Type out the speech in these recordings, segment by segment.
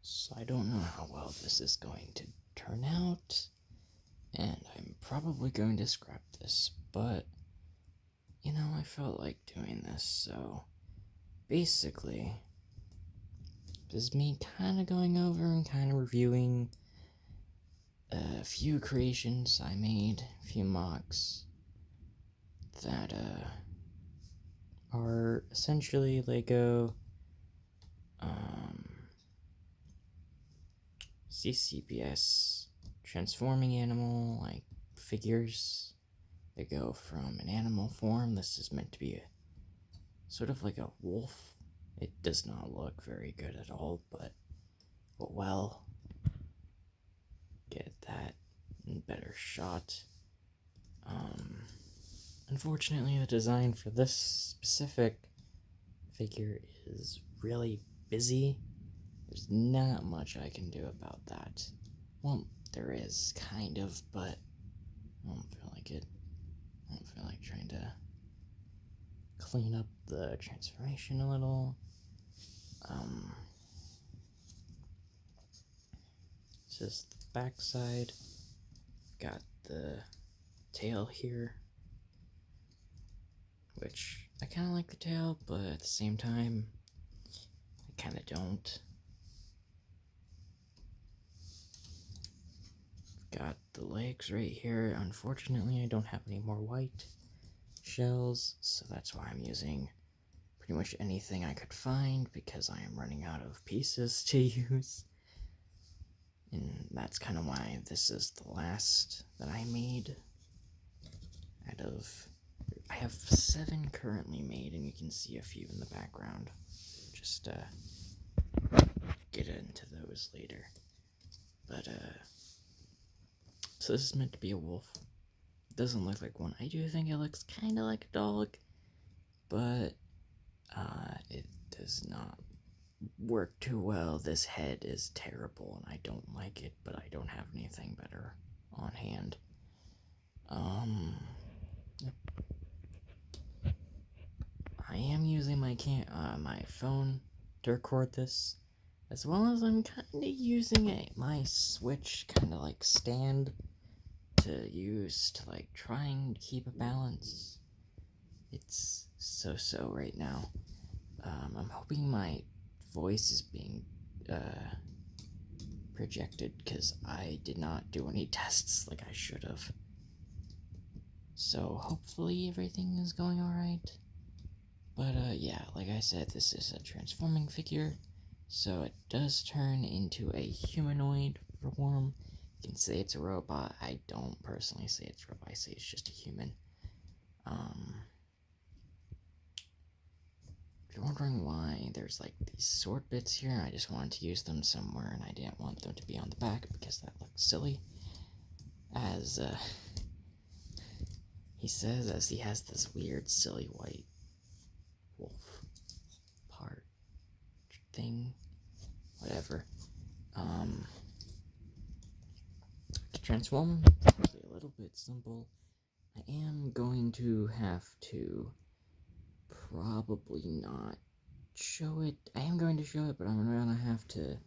So I don't know how well this is going to turn out, and I'm probably going to scrap this, but, I felt like doing this, so basically, this is me kind of going over and kind of reviewing a few creations I made, a few MOCs that are essentially Lego CCPS transforming animal like figures. They go from an animal form. This is meant to be sort of like a wolf. It does not look very good at all, but well, get that in better shot. Unfortunately, the design for this specific figure is really busy. There's not much I can do about that. Well, there is, kind of, but I don't feel like it. I don't feel like trying to clean up the transformation a little. This is the back side. Got the tail here, which I kind of like the tail, but at the same time, I kind of don't. Got the legs right here. Unfortunately, I don't have any more white shells, so that's why I'm using pretty much anything I could find because I am running out of pieces to use. And that's kind of why this is the last that I made out of... I have 7 currently made, and you can see a few in the background. Just get into those later. But so this is meant to be a wolf. It doesn't look like one. I do think it looks kind of like a dog, but it does not work too well. This head is terrible, and I don't like it, but I don't have anything better on hand. I am using my my phone to record this, as well as I'm kind of using my Switch kind of like stand to use to like try and keep a balance. It's so right now. I'm hoping my voice is being projected because I did not do any tests like I should have. So hopefully everything is going alright. But yeah, like I said, this is a transforming figure, so it does turn into a humanoid form. You can say it's a robot. I don't personally say it's a robot. I say it's just a human. If you're wondering why there's like these sword bits here, I just wanted to use them somewhere, and I didn't want them to be on the back because that looks silly. As he says, as he has this weird, silly white wolf part thing, whatever. To transform, it's actually a little bit simple. I am going to have to probably not show it. I am going to show it, but I'm gonna have to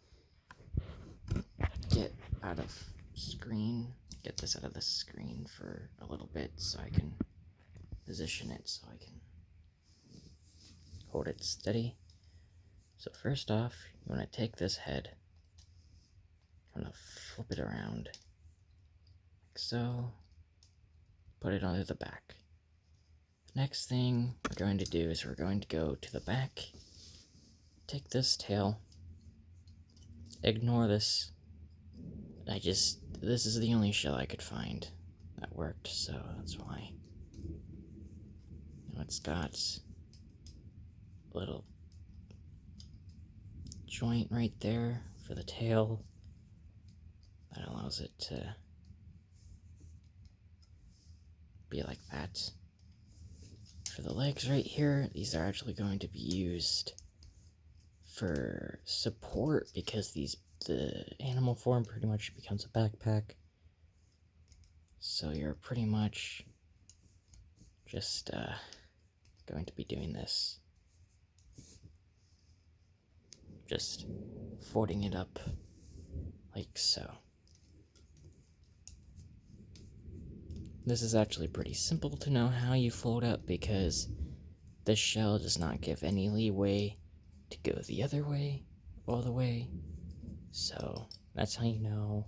get out of screen, get this out of the screen for a little bit so I can position it so I can hold it steady. So first off, you want to take this head, I'm gonna flip it around like so, put it onto the back. Next thing we're going to do is we're going to go to the back, take this tail, ignore this. This is the only shell I could find that worked, so that's why. Now it's got a little joint right there for the tail that allows it to be like that. For the legs right here, these are actually going to be used for support because the animal form pretty much becomes a backpack. So you're pretty much just going to be doing this. just folding it up like so. This is actually pretty simple to know how you fold up because this shell does not give any leeway to go the other way all the way. So that's how you know.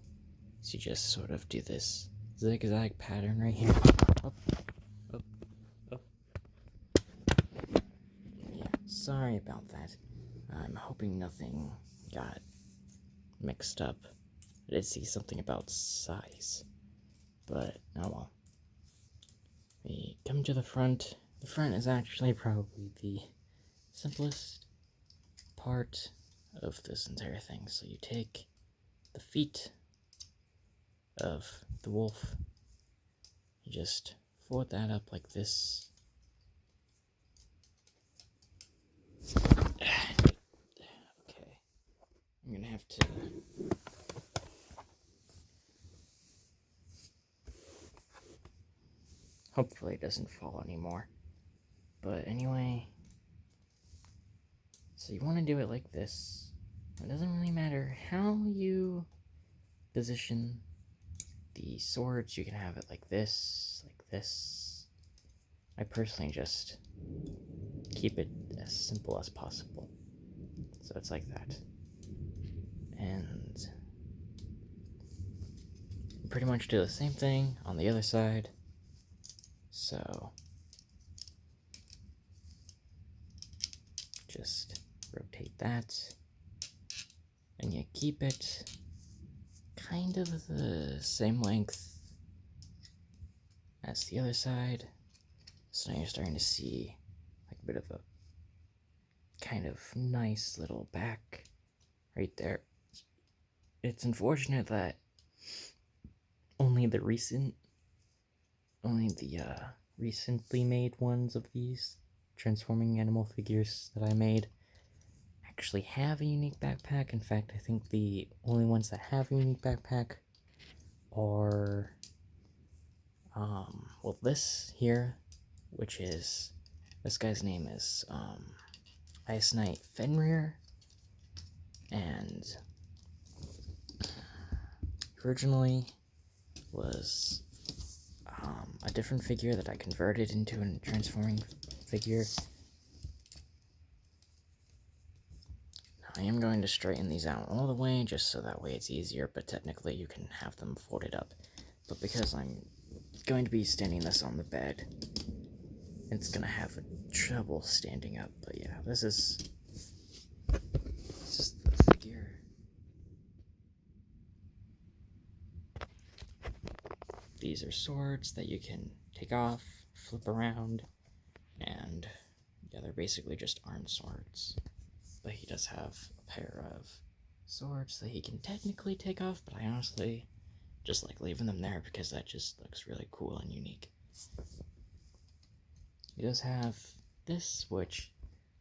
So you just sort of do this zigzag pattern right here. Up, up, up. Yeah, sorry about that. I'm hoping nothing got mixed up. I did see something about size, but oh well. We come to the front. The front is actually probably the simplest part of this entire thing. So you take the feet of the wolf, you just fold that up like this. Okay, I'm gonna have to hopefully it doesn't fall anymore. But anyway, so you want to do it like this. It doesn't really matter how you position the swords. You can have it like this, like this. I personally just keep it as simple as possible. So it's like that. And pretty much do the same thing on the other side. So just rotate that, and you keep it kind of the same length as the other side. So now you're starting to see like a bit of a kind of nice little back right there. It's unfortunate that only the recently made ones of these transforming animal figures that I made actually have a unique backpack. In fact, I think the only ones that have a unique backpack are well, this here, which is, this guy's name is Knight Fenrir, and originally was a different figure that I converted into a transforming figure. Now, I am going to straighten these out all the way, just so that way it's easier, but technically you can have them folded up. But because I'm going to be standing this on the bed, it's gonna have trouble standing up. But yeah, this is the figure. These are swords that you can take off, flip around, and yeah, they're basically just arm swords. But he does have a pair of swords that he can technically take off, but I honestly just like leaving them there because that just looks really cool and unique. He does have this, which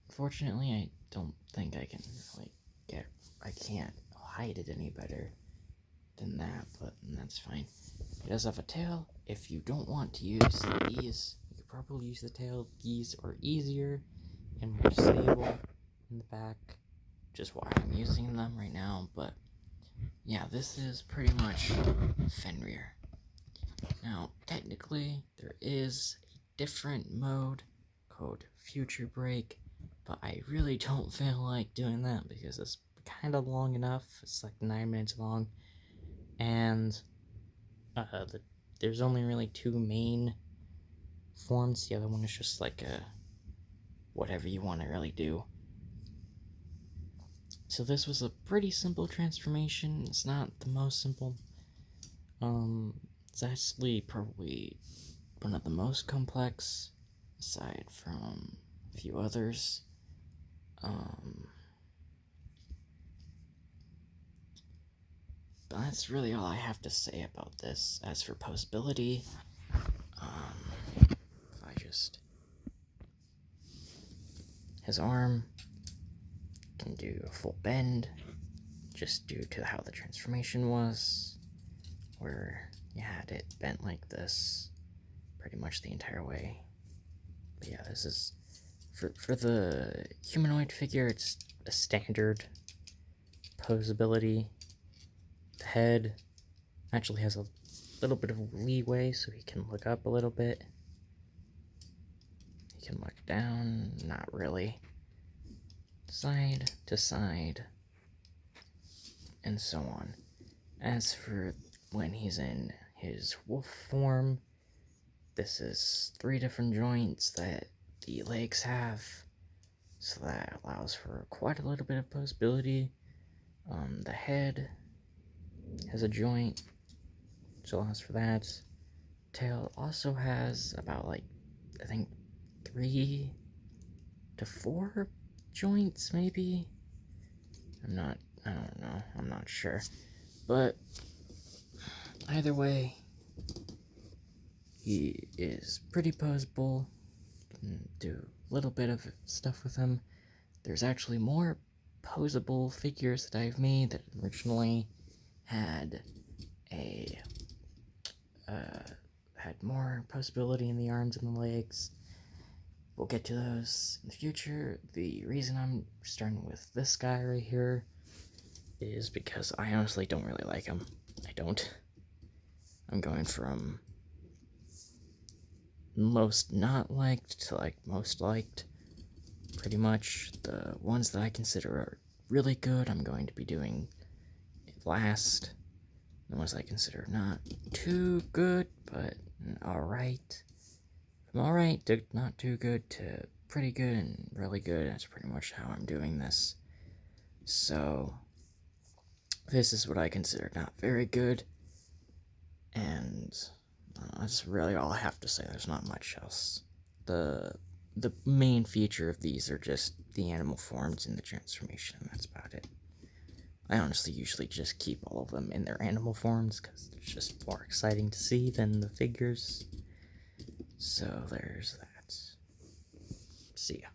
unfortunately I don't think I can really get. I can't hide it any better than that, but that's fine. It does have a tail. If you don't want to use the geese, you could probably use the tail. Geese are easier and more stable in the back, which is why I'm using them right now. But yeah, this is pretty much Fenrir. Now, technically, there is a different mode called Future Break, but I really don't feel like doing that because it's kind of long enough. It's like 9 minutes long, and there's only really 2 main forms. The other one is just like a whatever you want to really do. So this was a pretty simple transformation. It's not the most simple. It's actually probably one of the most complex, aside from a few others. But that's really all I have to say about this. As for posability, if I just, his arm can do a full bend, just due to how the transformation was, where you had it bent like this pretty much the entire way. But yeah, this is, for the humanoid figure, it's a standard posability. The head actually has a little bit of leeway, so he can look up a little bit. He can look down, not really. Side to side, and so on. As for when he's in his wolf form, this is 3 different joints that the legs have, so that allows for quite a little bit of posability. The head has a joint, so allows for that. Tail also has about, like, I think 3 to 4 joints, maybe? I don't know, I'm not sure. But either way, he is pretty posable. Can do a little bit of stuff with him. There's actually more posable figures that I've made that originally had more posability in the arms and the legs. We'll get to those in the future. The reason I'm starting with this guy right here is because I honestly don't really like him. I don't. I'm going from most not liked to, like, most liked. Pretty much. The ones that I consider are really good, I'm going to be doing last. The ones I consider not too good, but alright. From alright to not too good to pretty good and really good, that's pretty much how I'm doing this. So, this is what I consider not very good, and that's really all I have to say. There's not much else. The main feature of these are just the animal forms and the transformation, and that's about it. I honestly usually just keep all of them in their animal forms, because they're just more exciting to see than the figures. So there's that. See ya.